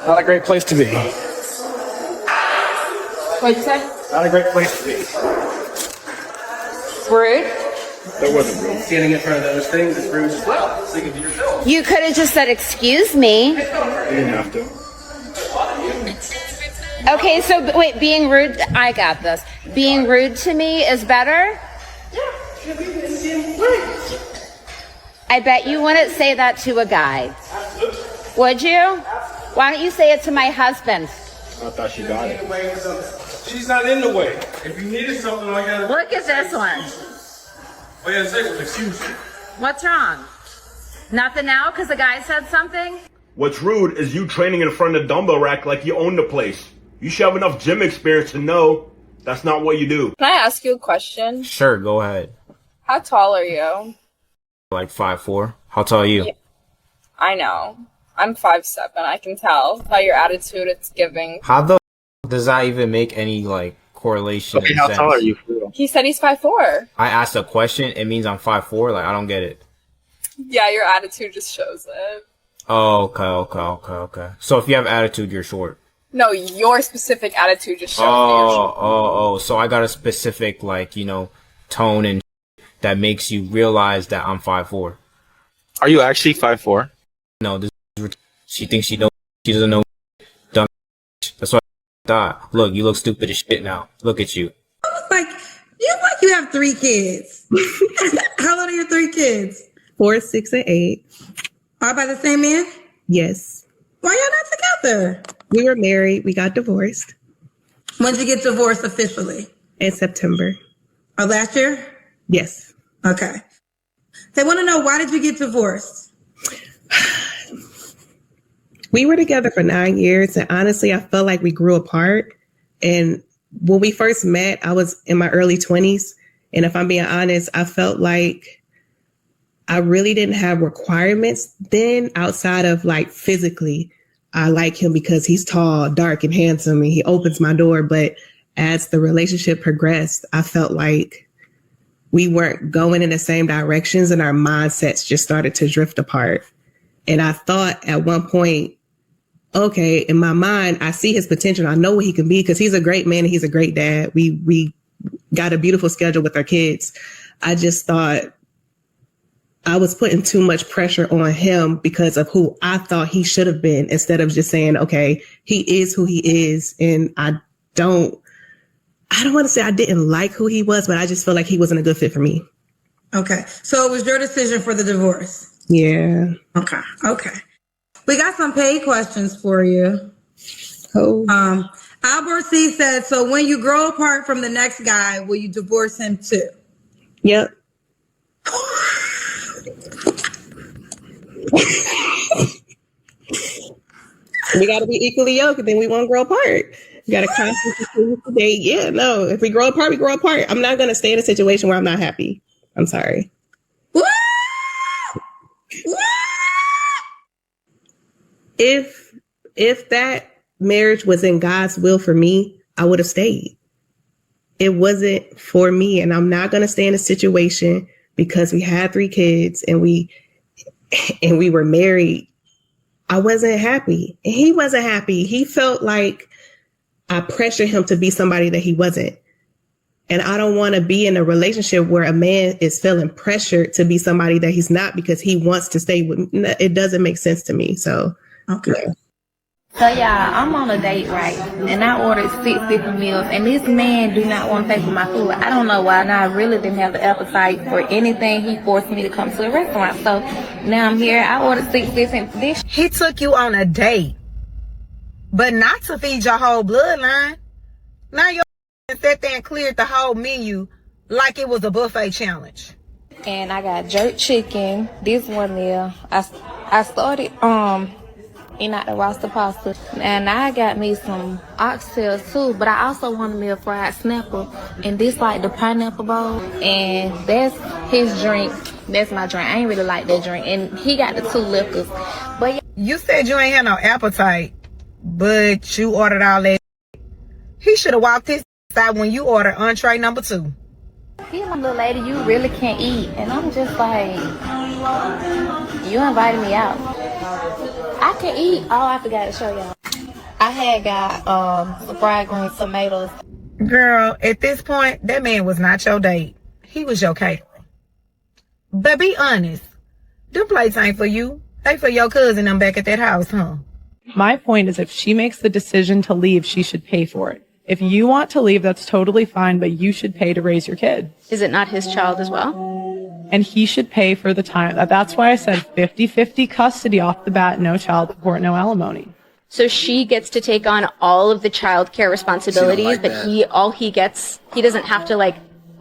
Not a great place to be. What'd you say? Not a great place to be. Rude? That wasn't rude. Standing in front of those things is rude as well. So you can do your film. You could have just said, excuse me. You didn't have to. Okay, so wait, being rude, I got this. Being rude to me is better? I bet you wouldn't say that to a guy. Would you? Why don't you say it to my husband? I thought she got it. She's not in the way. If you needed something, I gotta. Look at this one. All you had to say was excuse me. What's wrong? Nothing now because the guy said something? What's rude is you training in front of the dumbbell rack like you own the place. You should have enough gym experience to know that's not what you do. Can I ask you a question? Sure, go ahead. How tall are you? Like 5'4". How tall are you? Yeah. I know. I'm 5'7". I can tell by your attitude it's giving. How the does that even make any like correlation? Okay, how tall are you for real? He said he's 5'4". I asked a question. It means I'm 5'4". Like I don't get it. Yeah, your attitude just shows it. Oh, okay. So if you have attitude, you're short. No, your specific attitude just shows that you're short. Oh. So I got a specific like tone and that makes you realize that I'm 5'4". Are you actually 5'4"? No, she thinks she doesn't know. Dumb. That's what I thought. Look, you look stupid as shit now. Look at you. Like you have 3 kids. How old are your 3 kids? 4, 6, and 8. All by the same man? Yes. Why y'all not together? We were married. We got divorced When did you get divorced officially? in September. Last year? Yes. Okay. They want to know, why did you get divorced? We were together for 9 years, and honestly, I felt like we grew apart. And when we first met, I was in my early 20s. And if I'm being honest, I felt like I really didn't have requirements then outside of like physically. I like him because he's tall, dark, and handsome, and he opens my door. But as the relationship progressed, I felt like we weren't going in the same directions and our mindsets just started to drift apart. And I thought at one point, okay, in my mind, I see his potential. I know what he can be because he's a great man and he's a great dad. We got a beautiful schedule with our kids. I just thought I was putting too much pressure on him because of who I thought he should have been, instead of just saying, okay, he is who he is. And I don't want to say I didn't like who he was, but I just felt like he wasn't a good fit for me. Okay. So it was your decision for the divorce? Yeah. Okay. We got some paid questions for you. Oh. Albert C said, so when you grow apart from the next guy, will you divorce him too? Yep. We got to be equally yoked, and then we won't grow apart. We got to constantly date. Yeah, no. If we grow apart, we grow apart. I'm not going to stay in a situation where I'm not happy. I'm sorry. Woo! If that marriage was in God's will for me, I would have stayed. It wasn't for me, and I'm not going to stay in a situation because we had 3 kids and we were married. I wasn't happy, and he wasn't happy. He felt like I pressured him to be somebody that he wasn't. And I don't want to be in a relationship where a man is feeling pressured to be somebody that he's not because he wants to stay with me. It doesn't make sense to me. So, okay. Yeah. So yeah, I'm on a date, right? And I ordered 6 different meals, and this man do not want to pay for my food. I don't know why, and I really didn't have the appetite for anything. He forced me to come to a restaurant. So now I'm here. I ordered 6 different dishes. He took you on a date, but not to feed your whole bloodline. Now you sat there and cleared the whole menu like it was a buffet challenge. And I got jerk chicken. This one there, I started eating the roster pasta, and I got me some oxtails too. But I also wanted me a fried snapper, and this like the pineapple bowl, and that's his drink. That's my drink. I ain't really like that drink, and he got the 2 liquors. But yeah. You said you ain't had no appetite, but you ordered all that. He should have walked his side when you ordered entree number 2. He's like, little lady, you really can't eat. And I'm just like, you invited me out. I can eat. Oh, I forgot to show y'all. I had got some fried green tomatoes. Girl, at this point, that man was not your date. He was your catering. But be honest. Them plates ain't for you. They for your cousin them back at that house, huh? My point is if she makes the decision to leave, she should pay for it. If you want to leave, that's totally fine, but you should pay to raise your kid. Is it not his child as well? And he should pay for the time. That's why I said 50-50 custody off the bat, no child support, no alimony. So she gets to take on all of the child care responsibilities, but he doesn't have to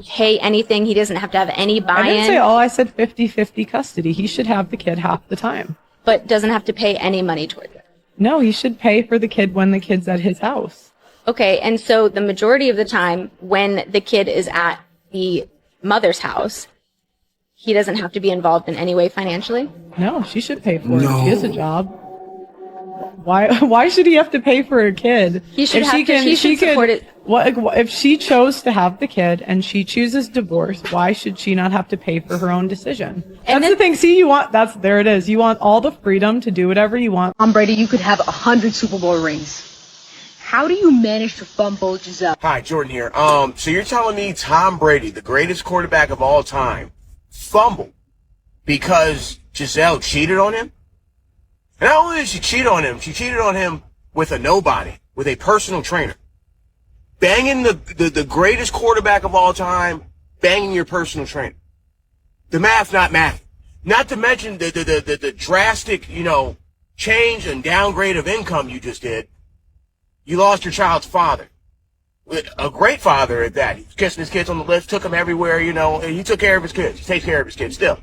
pay anything. He doesn't have to have any buy-in. I didn't say all, I said 50-50 custody. He should have the kid half the time. But doesn't have to pay any money towards it. No, he should pay for the kid when the kid's at his house. Okay, and so the majority of the time when the kid is at the mother's house, he doesn't have to be involved in any way financially? No, she should pay for it. She has a job. Why should he have to pay for a kid? He should support it. If she chose to have the kid and she chooses divorce, why should she not have to pay for her own decision? That's the thing. See, there it is. You want all the freedom to do whatever you want. Tom Brady, you could have 100 Super Bowl rings. How do you manage to fumble Giselle? Hi, Jordan here. So you're telling me Tom Brady, the greatest quarterback of all time, fumbled because Giselle cheated on him? And not only did she cheat on him, she cheated on him with a nobody, with a personal trainer. Banging the greatest quarterback of all time, banging your personal trainer. The math, not math. Not to mention the drastic, change and downgrade of income you just did. You lost your child's father. A great father at that. He was kissing his kids on the lips, took them everywhere, he took care of his kids. He takes care of his kids still.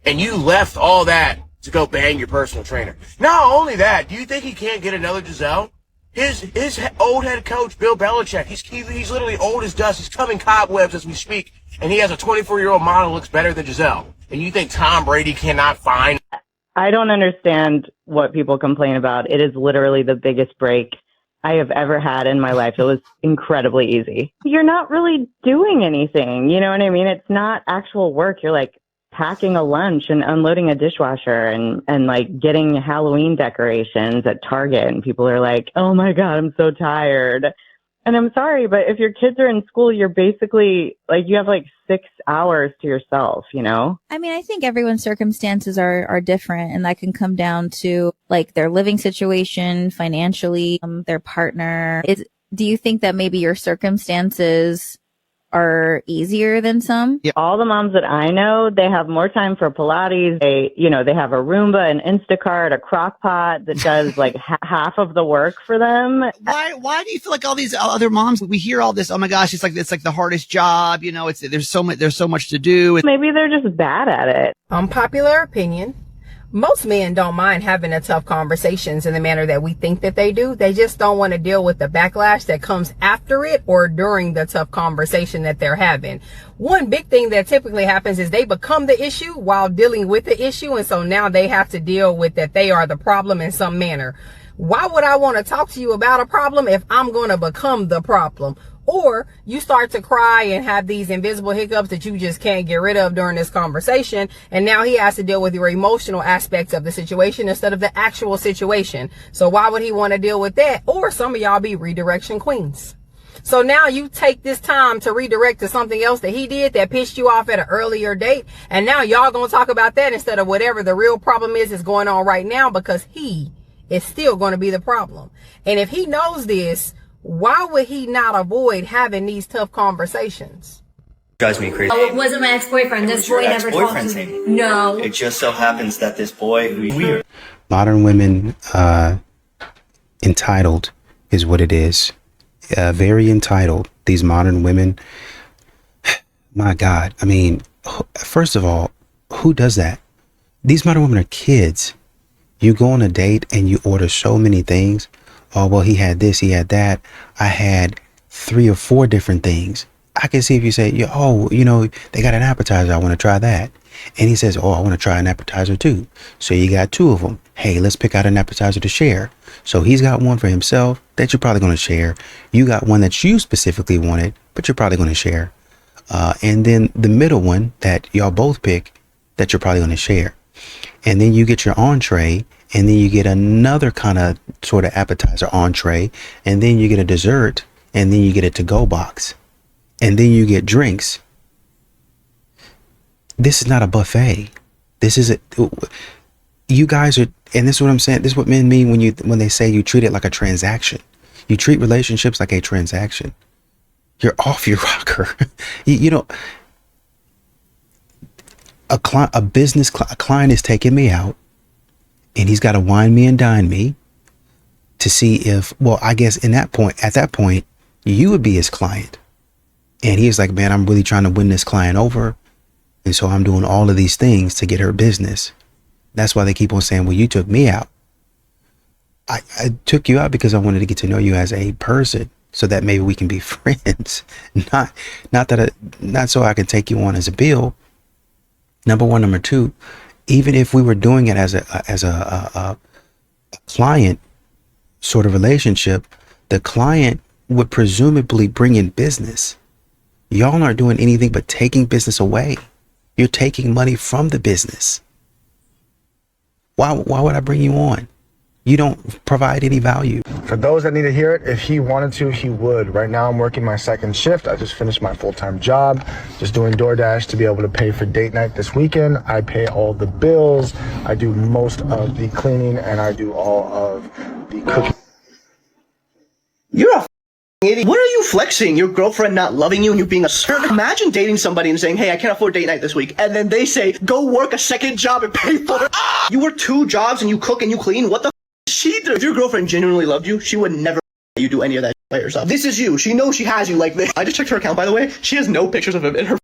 And you left all that to go bang your personal trainer. Not only that, do you think he can't get another Giselle? His old head coach, Bill Belichick, he's literally old as dust. He's coming cobwebs as we speak, and he has a 24-year-old model who looks better than Giselle. And you think Tom Brady cannot find? I don't understand what people complain about. It is literally the biggest break I have ever had in my life. It was incredibly easy. You're not really doing anything. You know what I mean? It's not actual work. You're packing a lunch and unloading a dishwasher and getting Halloween decorations at Target. And people are like, oh my God, I'm so tired. And I'm sorry, but if your kids are in school, you're basically you have 6 hours to yourself, I mean, I think everyone's circumstances are different, and that can come down to their living situation, financially, their partner. Do you think that maybe your circumstances are easier than some? Yeah. All the moms that I know, they have more time for Pilates. They have a Roomba, an Instacart, a crock pot that does half of the work for them. Why do you feel like all these other moms, we hear all this, oh my gosh, it's the hardest job, there's so much to do. Maybe they're just bad at it. Unpopular opinion. Most men don't mind having the tough conversations in the manner that we think that they do. They just don't want to deal with the backlash that comes after it or during the tough conversation that they're having. One big thing that typically happens is they become the issue while dealing with the issue. And so now they have to deal with that they are the problem in some manner. Why would I want to talk to you about a problem if I'm going to become the problem? Or you start to cry and have these invisible hiccups that you just can't get rid of during this conversation. And now he has to deal with your emotional aspects of the situation instead of the actual situation. So why would he want to deal with that? Or some of y'all be redirection queens. So now you take this time to redirect to something else that he did that pissed you off at an earlier date. And now y'all going to talk about that instead of whatever the real problem is going on right now, because he is still going to be the problem. And if he knows this, why would he not avoid having these tough conversations? Drives me crazy. Oh, it wasn't my ex-boyfriend. This boy never talked to me. No. It just so happens that this boy who weird. Modern women, entitled is what it is. Very entitled. These modern women. My God. I mean, first of all, who does that? These modern women are kids. You go on a date and you order so many things. Oh, well, he had this, he had that. I had 3 or 4 different things. I can see if you say, they got an appetizer. I want to try that. And he says, oh, I want to try an appetizer too. So you got 2 of them. Hey, let's pick out an appetizer to share. So he's got one for himself that you're probably going to share. You got one that you specifically wanted, but you're probably going to share. And then the middle one that y'all both pick that you're probably going to share. And then you get your entree and then you get another kind of sort of appetizer entree, and then you get a dessert, and then you get a to-go box, and then you get drinks. This is not a buffet. This is you guys are, and this is what I'm saying. This is what men mean when they say you treat it like a transaction. You treat relationships like a transaction. You're off your rocker. you know, a client is taking me out, and he's got to wine me and dine me to see if, well, I guess at that point, you would be his client. And he's like, man, I'm really trying to win this client over. And so I'm doing all of these things to get her business. That's why they keep on saying, well, you took me out. I took you out because I wanted to get to know you as a person so that maybe we can be friends. Not so I can take you on as a bill. Number one. Number two, even if we were doing it as a client sort of relationship, the client would presumably bring in business. Y'all aren't doing anything but taking business away. You're taking money from the business. Why would I bring you on? You don't provide any value. For those that need to hear it, if he wanted to, he would. Right now, I'm working my second shift. I just finished my full-time job, just doing DoorDash to be able to pay for date night this weekend. I pay all the bills. I do most of the cleaning, and I do all of the cooking. You're a idiot. What are you flexing? Your girlfriend not loving you and you being a servant? Imagine dating somebody and saying, hey, I can't afford date night this week. And then they say, go work a second job and pay for it. You work 2 jobs and you cook and you clean. What the she did? If your girlfriend genuinely loved you, she would never let you do any of that by yourself. This is you. She knows she has you like this. I just checked her account, by the way. She has no pictures of him in her.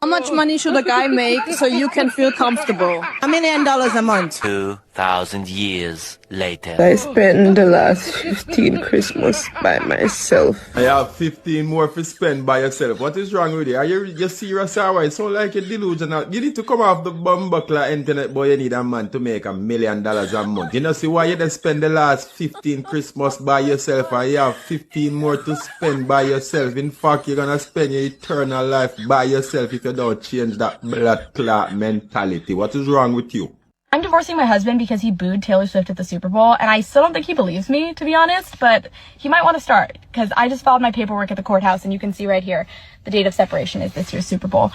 How much money should a guy make so you can feel comfortable? $1 million a month. 2,000 years later. I spent the last 15 Christmas by myself. I have 15 more to spend by yourself. What is wrong with you? Are you serious or what? So like a delusional. You need to come off the bumbuckler internet, boy. You need a man to make $1 million a month. You know, see why you just spend the last 15 Christmas by yourself and you have 15 more to spend by yourself. In fact, you're gonna spend your eternal life by yourself if you don't change that blood clot mentality. What is wrong with you? I'm divorcing my husband because he booed Taylor Swift at the Super Bowl, and I still don't think he believes me, to be honest, but he might want to start, because I just filed my paperwork at the courthouse, and you can see right here, the date of separation is this year's Super Bowl.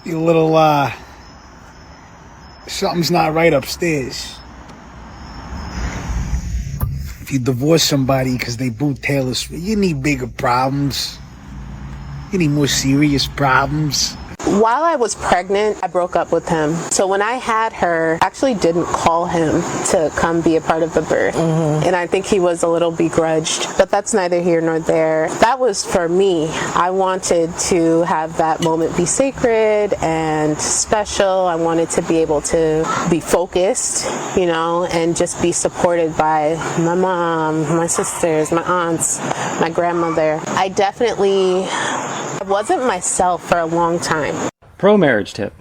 You little, something's not right upstairs. If you divorce somebody because they booed Taylor Swift, you need bigger problems. You need more serious problems. While I was pregnant, I broke up with him. So when I had her, I actually didn't call him to come be a part of the birth. And I think he was a little begrudged, but that's neither here nor there. That was for me. I wanted to have that moment be sacred and special. I wanted to be able to be focused, you know, and just be supported by my mom, my sisters, my aunts, my grandmother. I definitely wasn't myself for a long time. Pro marriage tip.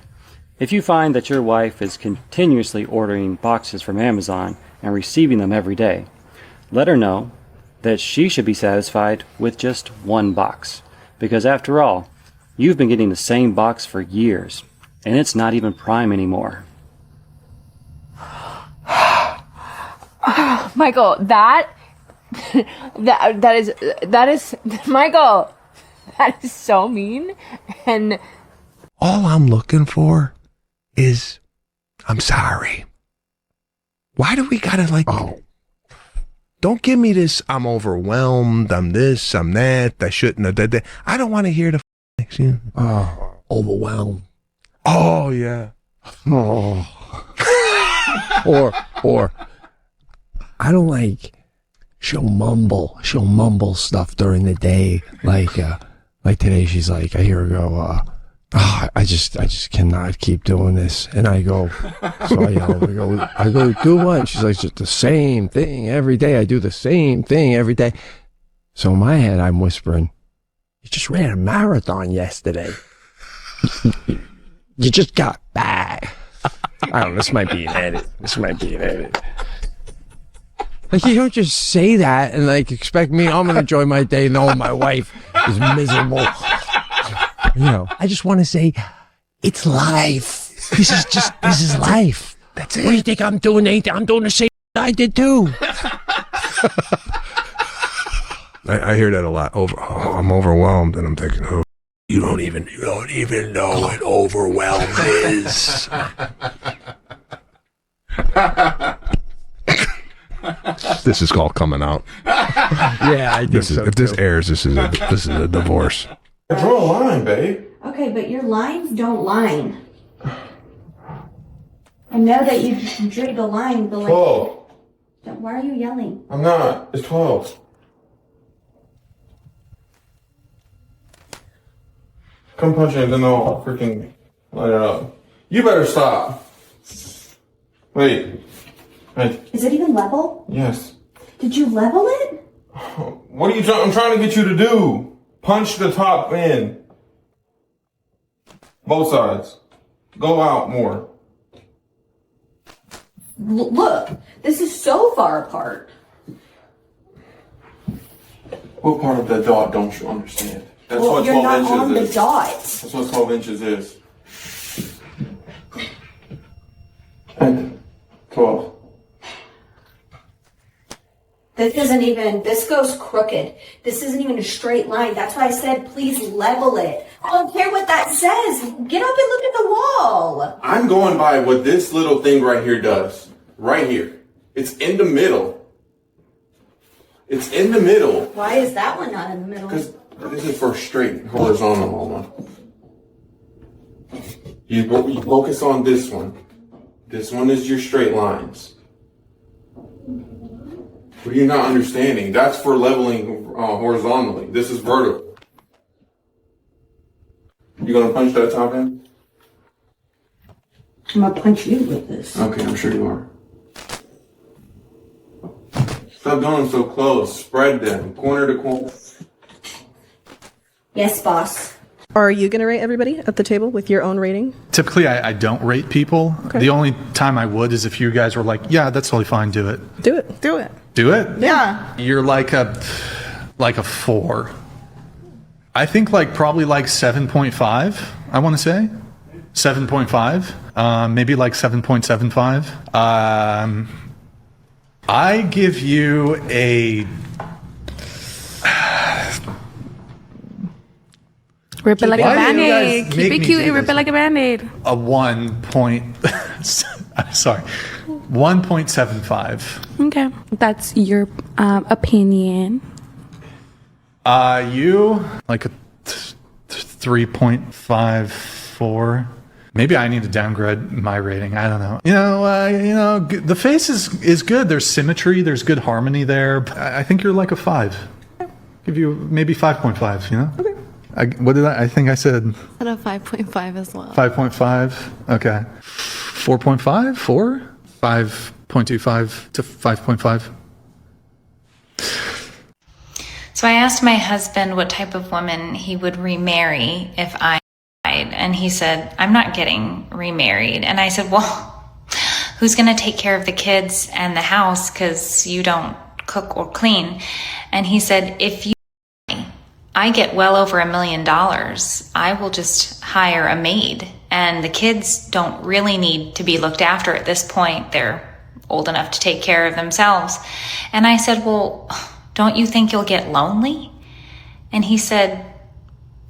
If you find that your wife is continuously ordering boxes from Amazon and receiving them every day, let her know that she should be satisfied with just one box. Because after all, you've been getting the same box for years, and it's not even Prime anymore. Michael, that is Michael, that is so mean. And all I'm looking for is, I'm sorry. Why do we gotta don't give me this, I'm overwhelmed, I'm this, I'm that, I shouldn't have done that. I don't want to hear the overwhelmed. Oh, yeah. Oh. or I don't like, she'll mumble stuff during the day. Like today, she's like, I hear her go, I just cannot keep doing this. And I go, so I yell, I go, do what? And she's like, just the same thing every day. I do the same thing every day. So in my head, I'm whispering, you just ran a marathon yesterday. You just got back. I don't know, this might be an edit. Like, you don't just say that and like expect me, I'm gonna enjoy my day knowing my wife is miserable. I just want to say, it's life. This is life. That's it. What do you think I'm doing? I'm doing the same I did too. I hear that a lot. I'm overwhelmed, and I'm thinking, oh, you don't even know what overwhelmed is. This is all coming out. Yeah, I think so. If this airs, this is a divorce. Draw a line, babe. Okay, but your lines don't line. I know that you drew the line, but like... 12. Why are you yelling? I'm not. It's 12. Come punch it, then I'll freaking line it up. You better stop. Wait. Is it even level? Yes. Did you level it? What are you trying? I'm trying to get you to do. Punch the top in. Both sides. Go out more. Look, this is so far apart. What part of the dot don't you understand? That's Well, what you're 12 not inches on the is. dot. That's what 12 inches is. And 12. This goes crooked. This isn't even a straight line. That's why I said, please level it. I don't care what that says. Get up and look at the wall. I'm going by what this little thing right here does. Right here. It's in the middle. It's in the middle. Why is that one not in the middle? Because this is for straight horizontal one. You focus on this one. This one is your straight lines. What are you not understanding? That's for leveling horizontally. This is vertical. You gonna punch that top in? I'm gonna punch you with this. Okay, I'm sure you are. Stop going so close. Spread them, corner to corner. Yes, boss. Are you going to rate everybody at the table with your own rating? Typically, I don't rate people. Okay. The only time I would is if you guys were like, yeah, that's totally fine, do it. Do it. Do it. Do it? Yeah. You're like a 4. I think probably 7.5, I want to say. 7.5. Maybe 7.75. I give you a... Rip it like a Band-Aid. Keep it cute and rip it like a Band-Aid. A 1.75. Okay. That's your opinion. You like a 3.54. Maybe I need to downgrade my rating. I don't know. The face is good. There's symmetry. There's good harmony there. I think you're like a 5. Give you maybe 5.5. Okay. What did I think I said? At a 5.5 as well. 5.5. Okay. 4.5. 4. 5.25 to 5.5. So I asked my husband what type of woman he would remarry if I died, and he said, I'm not getting remarried. And I said, well, who's going to take care of the kids and the house because you don't cook or clean? And he said, if you I get well over $1 million, I will just hire a maid, and the kids don't really need to be looked after at this point. They're old enough to take care of themselves. And I said, well, don't you think you'll get lonely? And he said,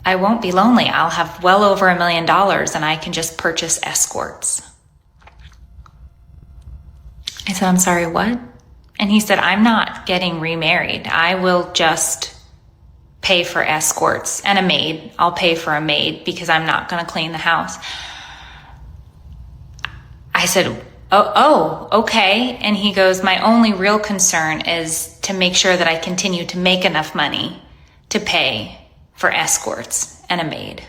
I won't be lonely. I'll have well over $1 million and I can just purchase escorts. I said, I'm sorry, what? And he said, I'm not getting remarried. I will just pay for escorts and a maid. I'll pay for a maid because I'm not going to clean the house. I said, oh, okay. And he goes, my only real concern is to make sure that I continue to make enough money to pay for escorts and a maid.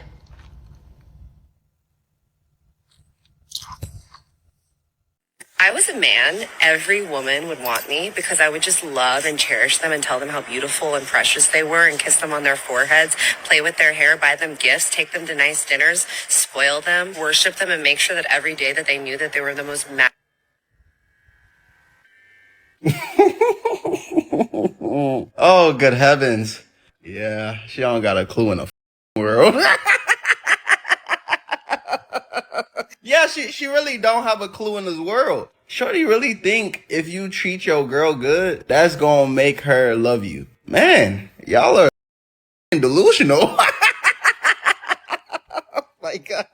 I was a man, every woman would want me because I would just love and cherish them and tell them how beautiful and precious they were and kiss them on their foreheads, play with their hair, buy them gifts, take them to nice dinners, spoil them, worship them, and make sure that every day that they knew that they were the most Oh, good heavens. Yeah, she don't got a clue in the world. Yeah, she really don't have a clue in this world. Shorty really think if you treat your girl good, that's gonna make her love you. Man, y'all are delusional. My God.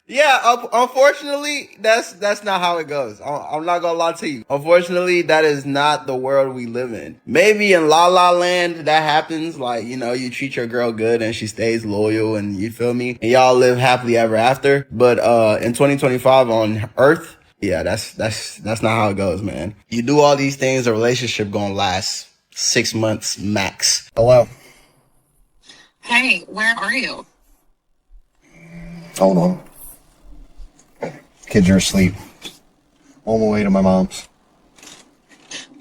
Yeah, unfortunately, that's not how it goes. I'm not gonna lie to you. Unfortunately, that is not the world we live in. Maybe in La La Land that happens, like, you know, you treat your girl good and she stays loyal and you feel me, and y'all live happily ever after. But in 2025 on Earth, yeah, that's not how it goes, man. You do all these things, a relationship gonna last 6 months max. Hello. Hey, where are you? Hold on. Kids are asleep. On my way to my mom's.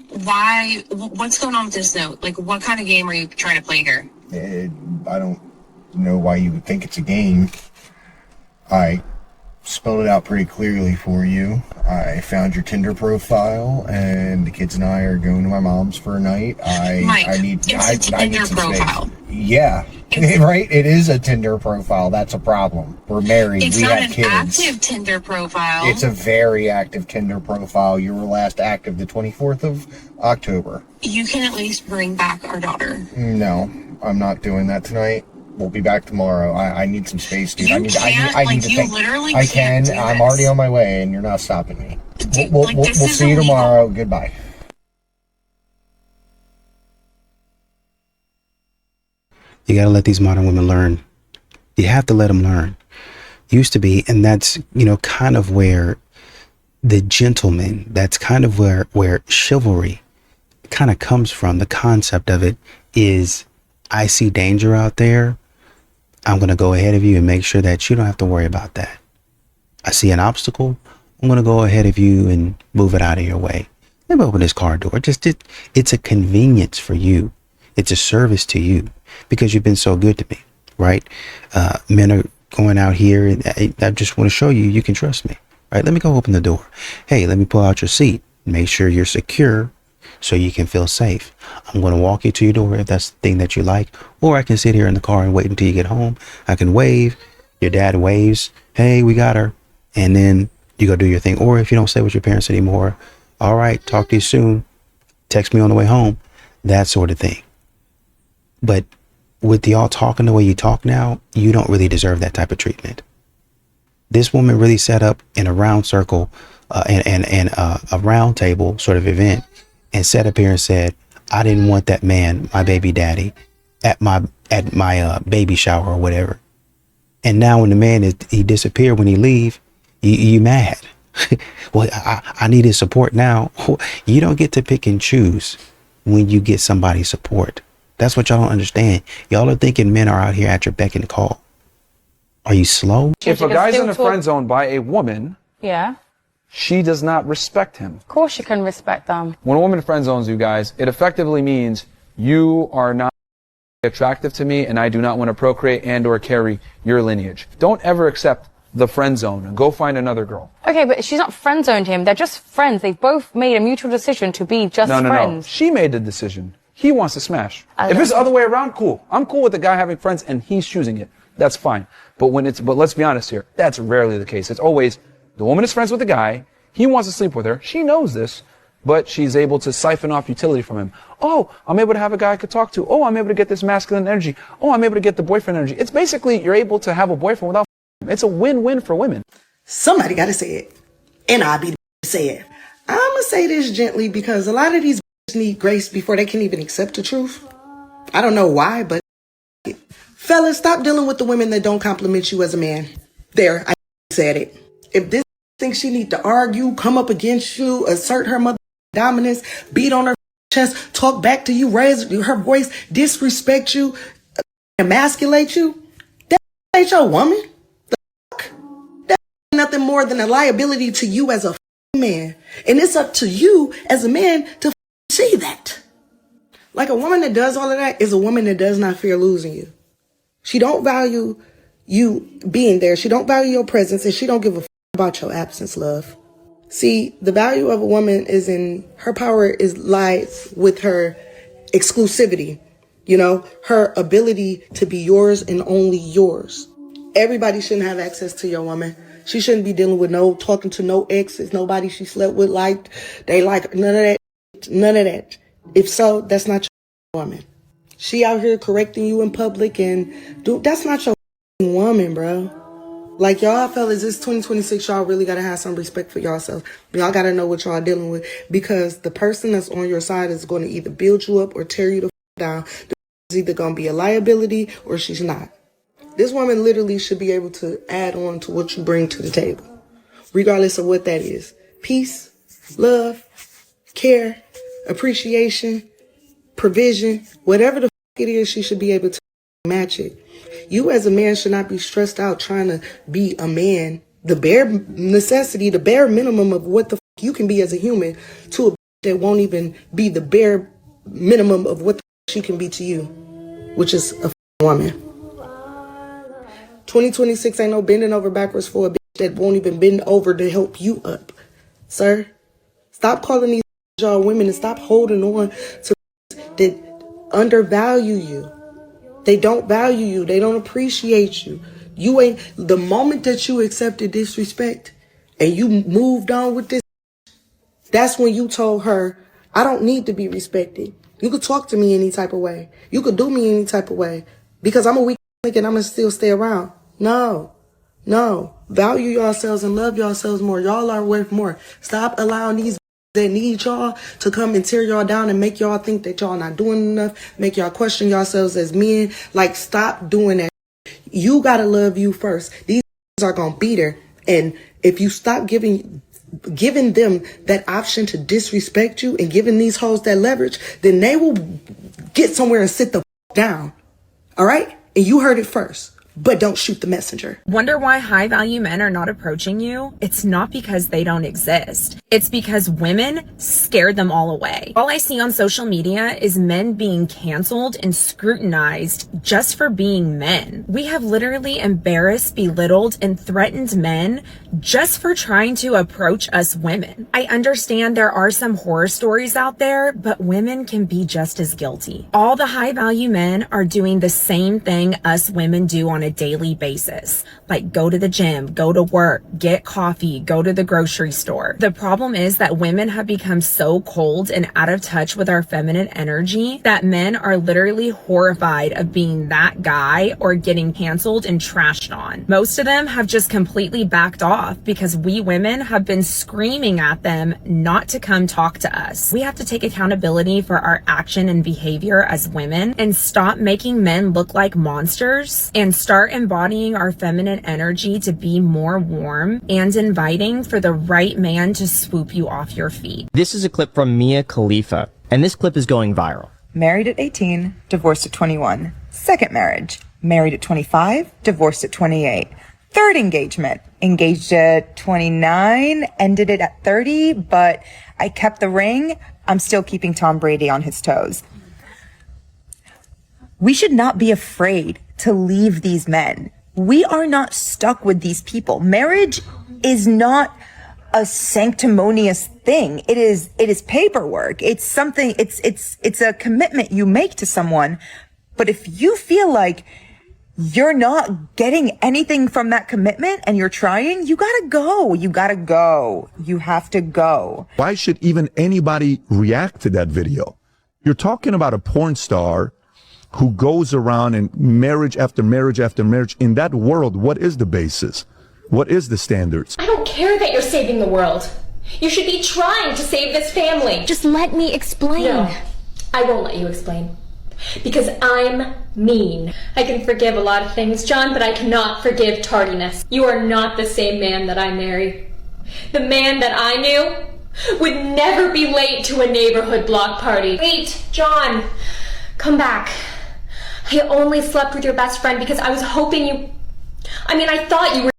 Why? What's going on with this note? Like, what kind of game are you trying to play here? I don't know why you would think it's a game. I spelled it out pretty clearly for you. I found your Tinder profile, and the kids and I are going to my mom's for a night. Mike, I need it's a Tinder some profile. space. Yeah. Right? It is a Tinder profile. That's a problem. We're married. It's we not have an kids. active Tinder profile. It's a very active Tinder profile. You were last active the 24th of October. You can at least bring back our daughter. No, I'm not doing that tonight. We'll be back tomorrow. I need some space, dude. You I need can't, to you think. literally I can't can. do I'm this. already on my way, and you're not stopping me. Dude, We'll this is see you illegal. tomorrow. Goodbye. You got to let these modern women learn. You have to let them learn. Used to be, and that's, you know, kind of where the gentleman, that's kind of where chivalry kind of comes from. The concept of it is, I see danger out there. I'm going to go ahead of you and make sure that you don't have to worry about that. I see an obstacle. I'm going to go ahead of you and move it out of your way. Let me open this car door. It's a convenience for you. It's a service to you because you've been so good to me, right? Men are going out here and I just want to show you can trust me, right? Let me go open the door. Hey, let me pull out your seat. Make sure you're secure so you can feel safe. I'm going to walk you to your door if that's the thing that you like, or I can sit here in the car and wait until you get home. I can wave. Your dad waves. Hey, we got her. And then you go do your thing. Or if you don't stay with your parents anymore, all right, talk to you soon. Text me on the way home. That sort of thing. But with y'all talking the way you talk now, you don't really deserve that type of treatment. This woman really set up in a round circle and a round table sort of event and sat up here and said, I didn't want that man, my baby daddy, at my baby shower or whatever. And now when the man he disappeared when he leave, you mad. Well, I need his support now. You don't get to pick and choose when you get somebody's support. That's what y'all don't understand. Y'all are thinking men are out here at your beck and call. Are you slow? If a guy's in a friend zone by a woman, Yeah. she does not respect him. Of course you can respect them. When a woman friend zones you guys, it effectively means you are not attractive to me and I do not want to procreate and or carry your lineage. Don't ever accept the friend zone and go find another girl. Okay, but she's not friend zoned him. They're just friends. They've both made a mutual decision to be just No. friends. She made the decision. He wants to smash. I If it's the know. other way around, cool. I'm cool with the guy having friends and he's choosing it. That's fine. But let's be honest here. That's rarely the case. It's always the woman is friends with the guy. He wants to sleep with her. She knows this, but she's able to siphon off utility from him. Oh, I'm able to have a guy I could talk to. Oh, I'm able to get this masculine energy. Oh, I'm able to get the boyfriend energy. It's basically you're able to have a boyfriend without him. It's a win-win for women. Somebody got to say it. And I'll be the to say it. I'm going to say this gently because a lot of these need grace before they can even accept the truth. I don't know why, but fellas, stop dealing with the women that don't compliment you as a man. There, I said it. If this thinks she need to argue, come up against you, assert her mother dominance, beat on her chest, talk back to you, raise her voice, disrespect you, emasculate you, that ain't your woman. The fuck? That's nothing more than a liability to you as a man. And it's up to you as a man to see that. Like a woman that does all of that is a woman that does not fear losing you. She don't value you being there. She don't value your presence, and she don't give a about your absence, love. See, the value of a woman is in her power lies with her exclusivity. You know, her ability to be yours and only yours. Everybody shouldn't have access to your woman. She shouldn't be dealing with talking to no exes, nobody she slept with they like none of that. None of that. If so, that's not your woman. She out here correcting you in public that's not your woman, bro. Like, y'all fellas, it's 2026. Y'all really gotta have some respect for yourself. Y'all gotta know what y'all dealing with, because the person that's on your side is going to either build you up or tear you the down. Is either gonna be a liability or she's not. This woman literally should be able to add on to what you bring to the table, regardless of what that is. Peace, love, care, appreciation, provision, whatever the it is, she should be able to match it. You as a man should not be stressed out trying to be a man. The bare necessity, the bare minimum of what the you can be as a human to a that won't even be the bare minimum of what she can be to you, which is a woman. 2026 ain't no bending over backwards for a bitch that won't even bend over to help you up. Sir, stop calling these y'all women and stop holding on to that undervalue you. They don't value you. They don't appreciate you. You ain't, the moment that you accepted disrespect and you moved on with this, that's when you told her, I don't need to be respected. You could talk to me any type of way. You could do me any type of way because I'm a weak nigga and I'm going to still stay around. No. Value yourselves and love yourselves more. Y'all are worth more. Stop allowing these that need y'all to come and tear y'all down and make y'all think that y'all not doing enough, make y'all question yourselves as men. Like, stop doing that. You gotta love you first. These are gonna beat her. And if you stop giving them that option to disrespect you and giving these hoes that leverage, then they will get somewhere and sit the down. All right? And you heard it first. But don't shoot the messenger. Wonder why high value men are not approaching you? It's not because they don't exist. It's because women scared them all away. All I see on social media is men being canceled and scrutinized just for being men. We have literally embarrassed, belittled, and threatened men just for trying to approach us women. I understand there are some horror stories out there, but women can be just as guilty. All the high value men are doing the same thing us women do on a daily basis. Like, go to the gym, go to work, get coffee, go to the grocery store. The problem is that women have become so cold and out of touch with our feminine energy that men are literally horrified of being that guy or getting canceled and trashed on. Most of them have just completely backed off because we women have been screaming at them not to come talk to us. We have to take accountability for our action and behavior as women and stop making men look like monsters and start embodying our feminine energy to be more warm and inviting for the right man to swoop you off your feet. This is a clip from Mia Khalifa, and this clip is going viral. Married at 18, divorced at 21. Second marriage, married at 25, divorced at 28. Third engagement, engaged at 29, ended it at 30, but I kept the ring. I'm still keeping Tom Brady on his toes. We should not be afraid to leave these men. We are not stuck with these people. Marriage is not a sanctimonious thing. It is paperwork. It's something, it's a commitment you make to someone. But if you feel like you're not getting anything from that commitment and you're trying, you gotta go. You gotta go. You have to go. Why should even anybody react to that video? You're talking about a porn star who goes around and marriage after marriage after marriage. In that world, what is the basis? What is the standards? I don't care that you're saving the world. You should be trying to save this family. Just let me explain. No, I won't let you explain. Because I'm mean. I can forgive a lot of things, John, but I cannot forgive tardiness. You are not the same man that I married. The man that I knew would never be late to a neighborhood block party. Wait, John, come back. I only slept with your best friend because I was hoping you... I thought you were...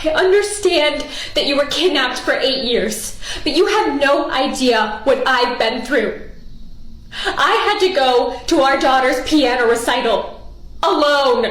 I understand that you were kidnapped for 8 years, but you have no idea what I've been through. I had to go to our daughter's piano recital alone. Do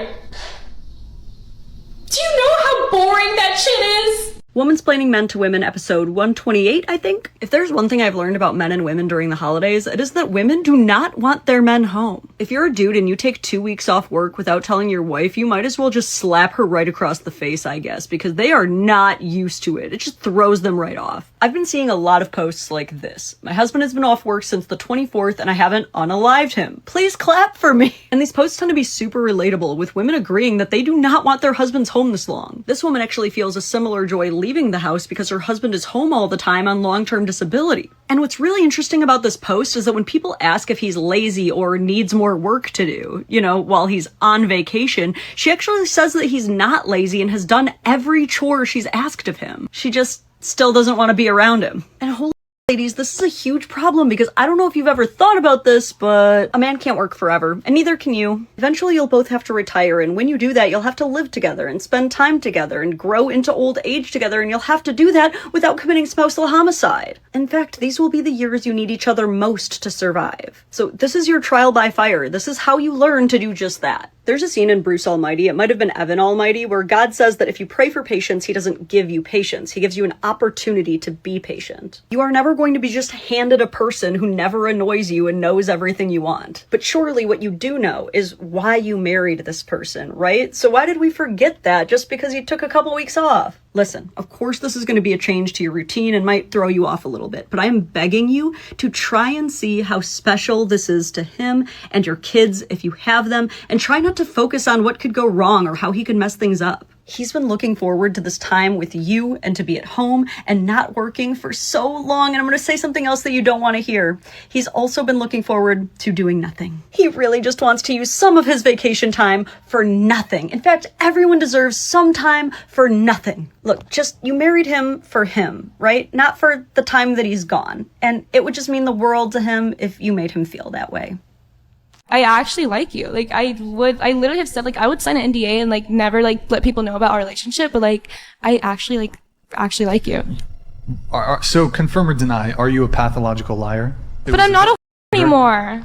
you know how boring that shit is? Womansplaining Men to Women, episode 128, I think. If there's one thing I've learned about men and women during the holidays, it is that women do not want their men home. If you're a dude and you take 2 weeks off work without telling your wife, you might as well just slap her right across the face, I guess, because they are not used to it. It just throws them right off. I've been seeing a lot of posts like this. My husband has been off work since the 24th and I haven't unalived him. Please clap for me. And these posts tend to be super relatable, with women agreeing that they do not want their husbands home this long. This woman actually feels a similar joy leaving the house because her husband is home all the time on long-term disability. And what's really interesting about this post is that when people ask if he's lazy or needs more work to do, while he's on vacation, she actually says that he's not lazy and has done every chore she's asked of him. She just still doesn't want to be around him. And holy ladies, this is a huge problem because I don't know if you've ever thought about this, but a man can't work forever, and neither can you. Eventually, you'll both have to retire, and when you do that, you'll have to live together and spend time together and grow into old age together, and you'll have to do that without committing spousal homicide. In fact, these will be the years you need each other most to survive. So this is your trial by fire. This is how you learn to do just that. There's a scene in Bruce Almighty, it might have been Evan Almighty, where God says that if you pray for patience, he doesn't give you patience. He gives you an opportunity to be patient. You are never going to be just handed a person who never annoys you and knows everything you want. But surely what you do know is why you married this person, right? So why did we forget that just because you took a couple weeks off? Listen, of course this is going to be a change to your routine and might throw you off a little bit, but I am begging you to try and see how special this is to him and your kids if you have them, and try not to focus on what could go wrong or how he could mess things up. He's been looking forward to this time with you and to be at home and not working for so long. And I'm going to say something else that you don't want to hear. He's also been looking forward to doing nothing. He really just wants to use some of his vacation time for nothing. In fact, everyone deserves some time for nothing. Look, you married him for him, right? Not for the time that he's gone. And it would just mean the world to him if you made him feel that way. I actually like you. I literally have said, I would sign an NDA and, never, let people know about our relationship, but, I actually like you. So confirm or deny, are you a pathological liar? But I'm not a anymore.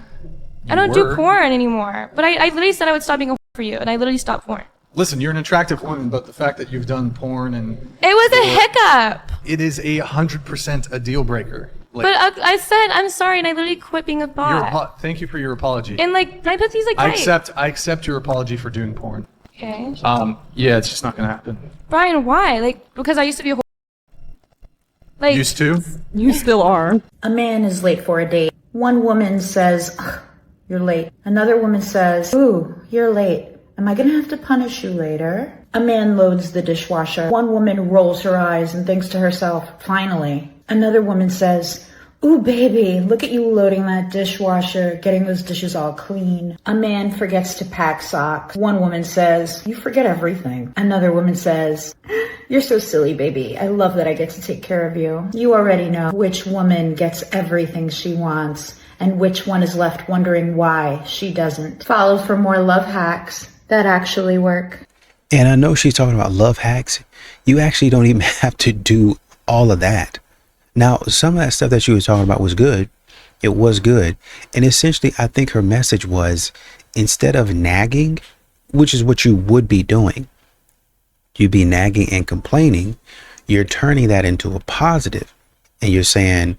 I don't do porn anymore. But I literally said I would stop being a for you, and I literally stopped porn. Listen, you're an attractive woman, but the fact that you've done porn and... It was a hiccup! It is 100% a deal breaker. But I said, I'm sorry, and I literally quit being a bot. Thank you for your apology. And, can I put these, I accept your apology for doing porn. Okay. Yeah, it's just not gonna happen. Brian, why? Because I used to be a used to? You still are. A man is late for a date. One woman says, you're late. Another woman says, ooh, you're late. Am I gonna have to punish you later? A man loads the dishwasher. One woman rolls her eyes and thinks to herself, finally. Another woman says, ooh, baby, look at you loading that dishwasher, getting those dishes all clean. A man forgets to pack socks. One woman says, you forget everything. Another woman says, you're so silly, baby. I love that I get to take care of you. You already know which woman gets everything she wants and which one is left wondering why she doesn't. Follow for more love hacks that actually work. And I know she's talking about love hacks. You actually don't even have to do all of that. Now, some of that stuff that she was talking about was good. It was good. And essentially, I think her message was, instead of nagging, which is what you would be doing, you'd be nagging and complaining, you're turning that into a positive. And you're saying,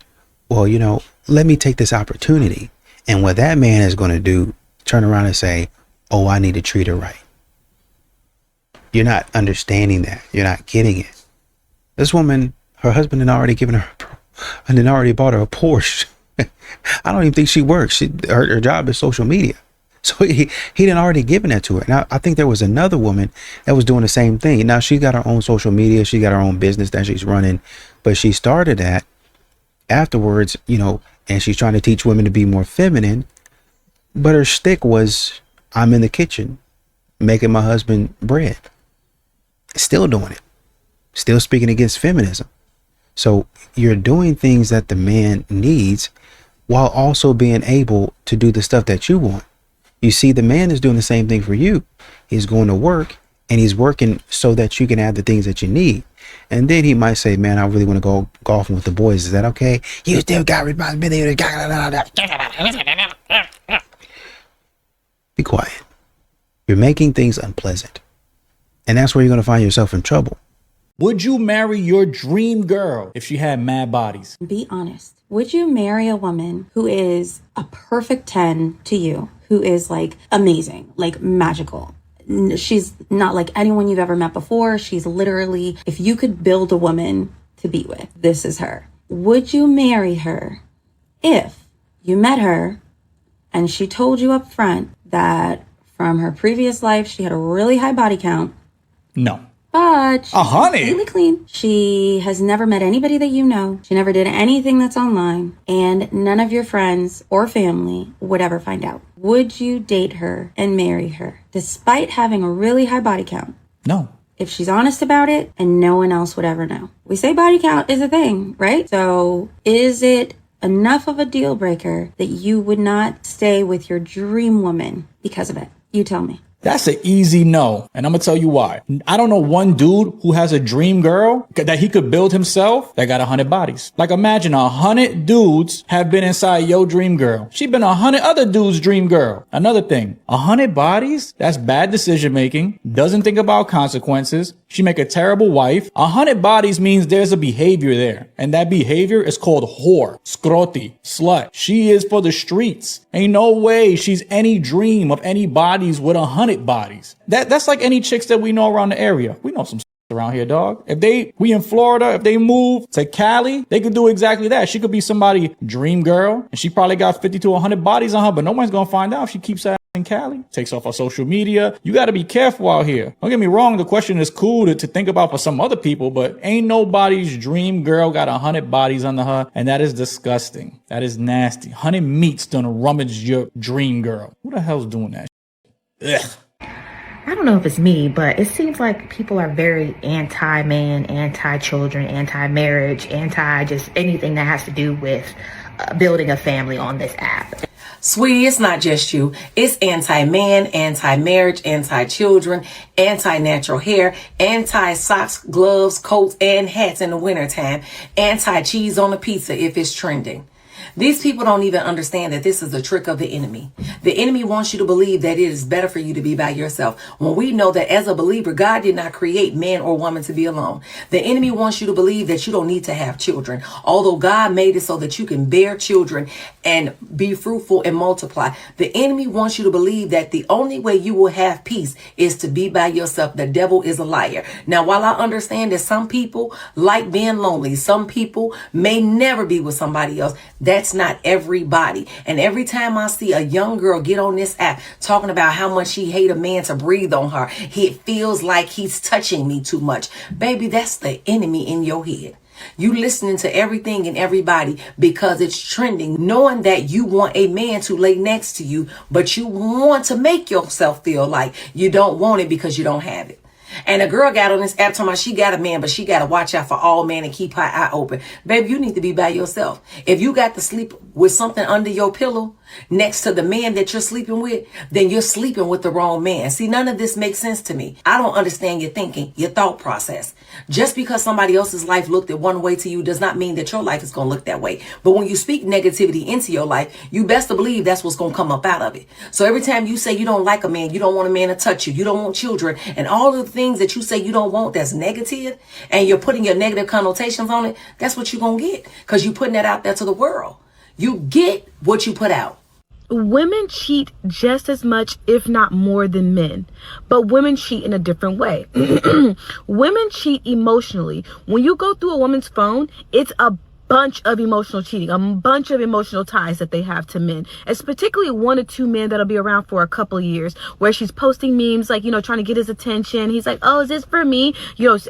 well, let me take this opportunity. And what that man is going to do, turn around and say, oh, I need to treat her right. You're not understanding that. You're not getting it. This woman, her husband had already given her, and then already bought her a Porsche. I don't even think she works. Her job is social media. So he done already given that to her. Now, I think there was another woman that was doing the same thing. Now, she got her own social media. She got her own business that she's running. But she started that afterwards, and she's trying to teach women to be more feminine. But her shtick was, I'm in the kitchen making my husband bread. Still doing it. Still speaking against feminism. So you're doing things that the man needs while also being able to do the stuff that you want. You see, the man is doing the same thing for you. He's going to work and he's working so that you can have the things that you need. And then he might say, man, I really want to go golfing with the boys. Is that okay? You still got responsibility. Be quiet. You're making things unpleasant. And that's where you're going to find yourself in trouble. Would you marry your dream girl if she had mad bodies? Be honest. Would you marry a woman who is a perfect 10 to you, who is like amazing, like magical? She's not like anyone you've ever met before. She's literally, if you could build a woman to be with, this is her. Would you marry her if you met her and she told you up front that from her previous life, she had a really high body count? No. But she's 100? completely clean. She has never met anybody that you know. She never did anything that's online. And none of your friends or family would ever find out. Would you date her and marry her despite having a really high body count? No. If she's honest about it and no one else would ever know. We say body count is a thing, right? So is it enough of a deal breaker that you would not stay with your dream woman because of it? You tell me. That's an easy no. And I'm going to tell you why. I don't know one dude who has a dream girl that he could build himself that got 100 bodies. Like imagine 100 dudes have been inside your dream girl. She been 100 other dudes' dream girl. Another thing, 100 bodies? That's bad decision making. Doesn't think about consequences. She make a terrible wife. 100 bodies means there's a behavior there. And that behavior is called whore, scroti, slut. She is for the streets. Ain't no way she's any dream of any bodies with 100 bodies. That's like any chicks that we know around the area. We know some around here, dog. We in Florida, if they move to Cali, they could do exactly that. She could be somebody's dream girl and she probably got 50 to 100 bodies on her, but nobody's gonna find out if she keeps that in Cali, takes off her social media. You got to be careful out here. Don't get me wrong. The question is cool to think about for some other people, but ain't nobody's dream girl got 100 bodies under her. And that is disgusting. That is nasty. 100 meats done rummage your dream girl. Who the hell's doing that? Ugh. I don't know if it's me, but it seems like people are very anti-man, anti-children, anti-marriage, anti-just anything that has to do with building a family on this app. Sweetie, it's not just you. It's anti-man, anti-marriage, anti-children, anti-natural hair, anti-socks, gloves, coats, and hats in the wintertime, anti-cheese on the pizza if it's trending. These people don't even understand that this is a trick of the enemy. The enemy wants you to believe that it is better for you to be by yourself. When we know that as a believer, God did not create man or woman to be alone. The enemy wants you to believe that you don't need to have children. Although God made it so that you can bear children and be fruitful and multiply. The enemy wants you to believe that the only way you will have peace is to be by yourself. The devil is a liar. Now, while I understand that some people like being lonely, some people may never be with somebody else. That's not everybody. And every time I see a young girl get on this app talking about how much she hate a man to breathe on her, it feels like he's touching me too much. Baby, that's the enemy in your head. You listening to everything and everybody because it's trending, knowing that you want a man to lay next to you, but you want to make yourself feel like you don't want it because you don't have it. And a girl got on this app talking about she got a man, but she got to watch out for all men and keep her eye open. Baby, you need to be by yourself. If you got to sleep with something under your pillow next to the man that you're sleeping with, then you're sleeping with the wrong man. See, none of this makes sense to me. I don't understand your thinking, your thought process. Just because somebody else's life looked at one way to you does not mean that your life is going to look that way. But when you speak negativity into your life, you best to believe that's what's going to come up out of it. So every time you say you don't like a man, you don't want a man to touch you, you don't want children, and all the things that you say you don't want that's negative, and you're putting your negative connotations on it, that's what you're going to get because you're putting that out there to the world. You get what you put out. Women cheat just as much, if not more, than men. But women cheat in a different way. Women cheat emotionally. When you go through a woman's phone, it's a bunch of emotional cheating, a bunch of emotional ties that they have to men. It's particularly 1 or 2 men that'll be around for a couple of years where she's posting memes, like, trying to get his attention. He's like, oh, is this for me?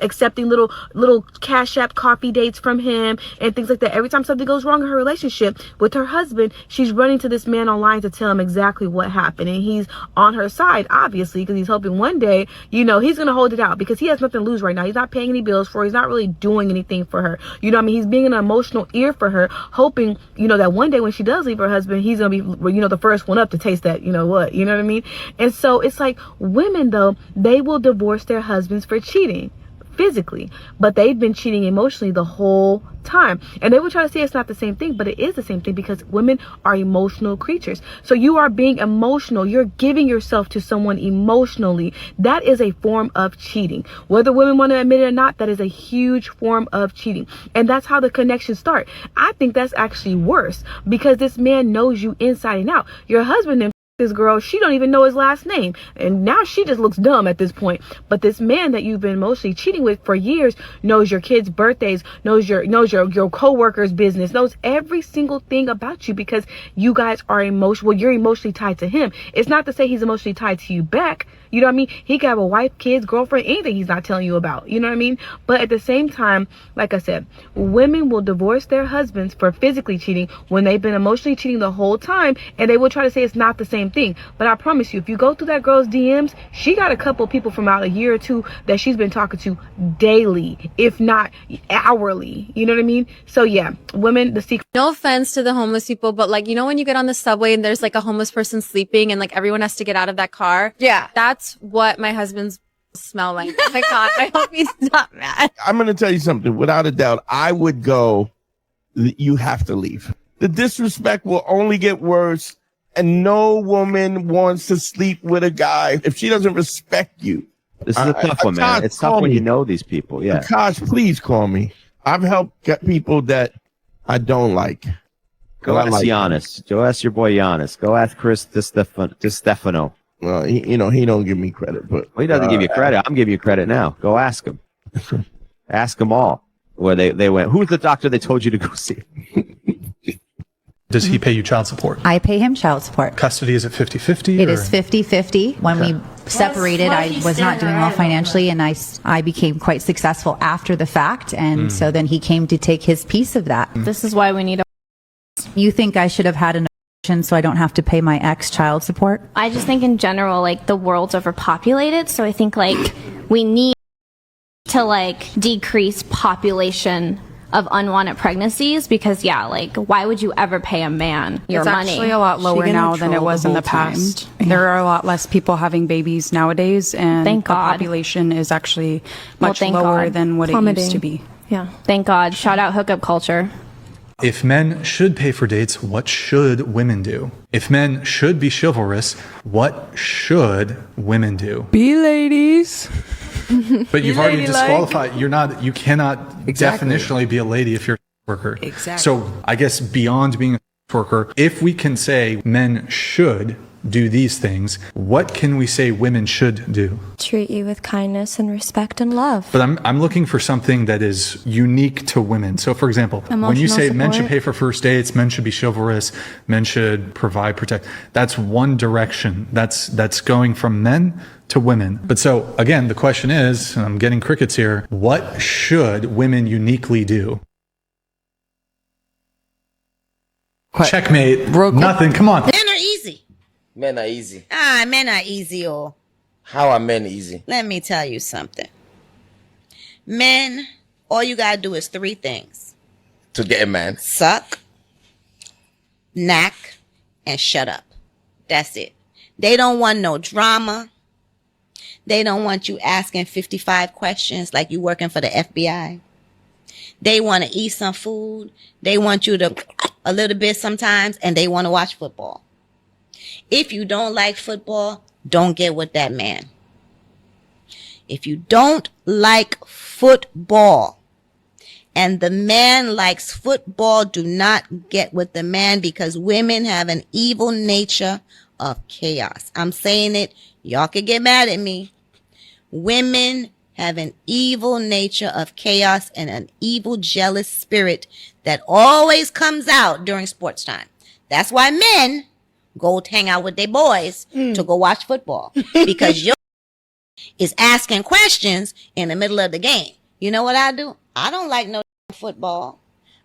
Accepting little Cash App coffee dates from him and things like that. Every time something goes wrong in her relationship with her husband, she's running to this man online to tell him exactly what happened. And he's on her side, obviously, because he's hoping one day, he's going to hold it out because he has nothing to lose right now. He's not paying any bills for her. He's not really doing anything for her. He's being an emotional ear for her, hoping, that one day when she does leave her husband, he's going to be, the first one up to taste that, what I mean? And so it's like women, though, they will divorce their husbands for cheating. physically, but they've been cheating emotionally the whole time. And they would try to say it's not the same thing, but it is the same thing because women are emotional creatures. So you are being emotional. You're giving yourself to someone emotionally. That is a form of cheating. Whether women want to admit it or not, that is a huge form of cheating. And that's how the connections start. I think that's actually worse because this man knows you inside and out. Your husband and this girl, she don't even know his last name, and now she just looks dumb at this point. But this man that you've been emotionally cheating with for years knows your kids' birthdays, knows your co-worker's business, knows every single thing about you because you guys are emotional. Well, you're emotionally tied to him. It's not to say he's emotionally tied to you back. You know what I mean? He could have a wife, kids, girlfriend, anything he's not telling you about. You know what I mean? But at the same time, like I said, women will divorce their husbands for physically cheating when they've been emotionally cheating the whole time, and they will try to say it's not the same thing. But I promise you, if you go through that girl's DMs, she got a couple people from out a year or two that she's been talking to daily, if not hourly. You know what I mean? So yeah, women, the secret. No offense to the homeless people, but like, you know, when you get on the subway and there's like a homeless person sleeping and like everyone has to get out of that car. Yeah. That's what my husband's smell like. Oh my God. I hope he's not mad. I'm going to tell you something. Without a doubt, I would go, you have to leave. The disrespect will only get worse. And no woman wants to sleep with a guy if she doesn't respect you. This is a tough one, man. It's tough when you know these people. Yeah. Akash, please call me. I've helped get people that I don't like. Go ask Giannis. Go ask your boy Giannis. Go ask Chris Stefano. Well, he don't give me credit, but he doesn't give you credit. I'm giving you credit now. Go ask him. Ask them all where they went. Who's the doctor they told you to go see? Does he pay you child support? I pay him child support. Custody, is it 50-50? It is 50-50. When we separated, I was not doing well financially, and I became quite successful after the fact, and so then he came to take his piece of that. This is why we need a... You think I should have had an abortion so I don't have to pay my ex child support? I just think in general, like, the world's overpopulated, so I think, like, we need to, like, decrease population of unwanted pregnancies because, yeah, like, why would you ever pay a man your money? It's actually a lot lower now than it was in the past. There are a lot less people having babies nowadays, and Thank the God. population is actually much thank lower God. than what it used to be. Yeah, thank God. Shout out hookup culture. If men should pay for dates, what should women do? If men should be chivalrous, what should women do? Be ladies. But you've already disqualified. You cannot definitionally be a lady if you're a worker. Exactly. So I guess beyond being a worker, if we can say men should do these things, what can we say women should do? Treat you with kindness and respect and love. But I'm looking for something that is unique to women. So for example, when you Emotional say men should support. pay for first dates, men should be chivalrous, men should provide, protect, that's one direction. That's going from men to women. But so again, the question is, and I'm getting crickets here, what should women uniquely do? Checkmate. Nothing. Come on. Men are easy. Men are easy. Men are easy, oh. How are men easy? Let me tell you something. Men, all you gotta do is 3 things. To get a man. Suck, knack, and shut up. That's it. They don't want no drama. They don't want you asking 55 questions like you working for the FBI. They want to eat some food. They want you to a little bit sometimes, and they want to watch football. If you don't like football, don't get with that man. If you don't like football and the man likes football, do not get with the man because women have an evil nature of chaos. I'm saying it. Y'all could get mad at me. Women have an evil nature of chaos and an evil, jealous spirit that always comes out during sports time. That's why men go hang out with their boys to go watch football because your is asking questions in the middle of the game. You know what I do? I don't like no football.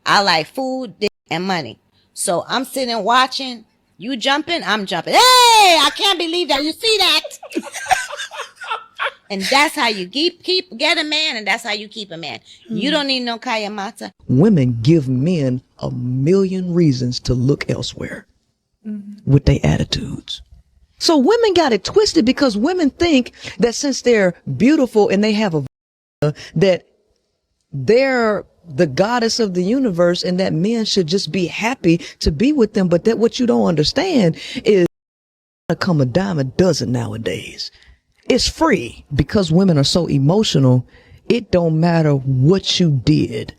I like food, dick, and money. So I'm sitting watching. You jumping, I'm jumping. Hey, I can't believe that. You see that? And that's how you get a man, and that's how you keep a man. You don't need no Kaya Mata. Women give men a million reasons to look elsewhere with their attitudes. So women got it twisted because women think that since they're beautiful and they have a that they're the goddess of the universe and that men should just be happy to be with them. But that what you don't understand is come a dime a dozen nowadays. It's free because women are so emotional. It don't matter what you did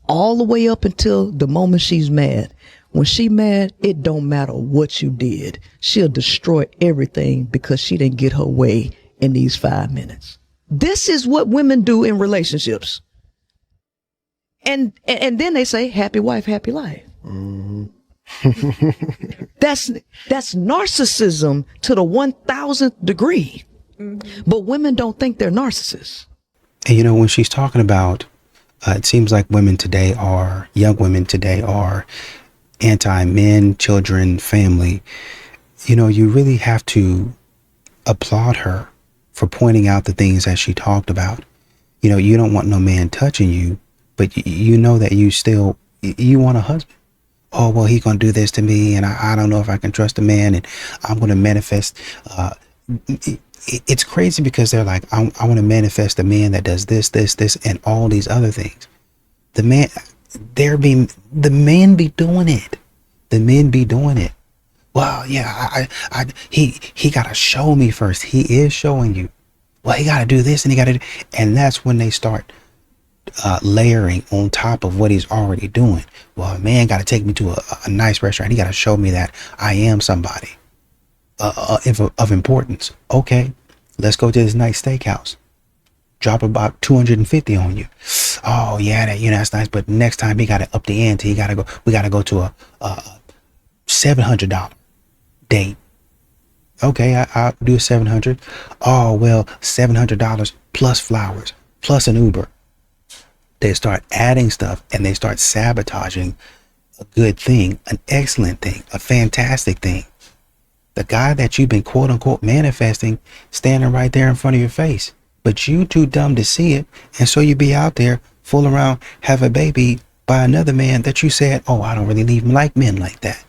all the way up until the moment she's mad. When she mad, it don't matter what you did. She'll destroy everything because she didn't get her way in these 5 minutes. This is what women do in relationships. And then they say, happy wife, happy life. That's narcissism to the 1000th degree. But women don't think they're narcissists. And you know, when she's talking about, it seems like young women today are anti-men, children, family. You know, you really have to applaud her for pointing out the things that she talked about. You know, you don't want no man touching you, but you know that you want a husband. Oh, well, he's going to do this to me, and I don't know if I can trust a man, and I'm going to manifest. It's crazy because they're like, I want to manifest a man that does this, and all these other things. The men be doing it. The men be doing it. Well, yeah, he got to show me first. He is showing you. Well, he got to do this, and that's when they start layering on top of what he's already doing. Well, a man got to take me to a nice restaurant. He got to show me that I am somebody of importance. Okay, let's go to this nice steakhouse. Drop about 250 on you. Oh yeah, that's nice. But next time he got to up the ante. We got to go to a $700 date. Okay, I'll do a $700. Oh well, $700 plus flowers plus an Uber. They start adding stuff and they start sabotaging a good thing, an excellent thing, a fantastic thing. The guy that you've been quote unquote manifesting standing right there in front of your face, but you too dumb to see it. And so you be out there fool around, have a baby by another man that you said, oh, I don't really even like men like that.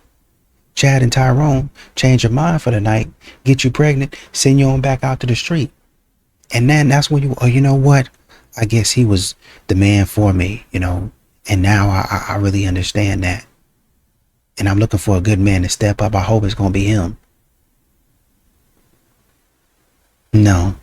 Chad and Tyrone change your mind for the night, get you pregnant, send you on back out to the street. And then that's when you know what? I guess he was the man for me, and now I really understand that. And I'm looking for a good man to step up. I hope it's going to be him. No.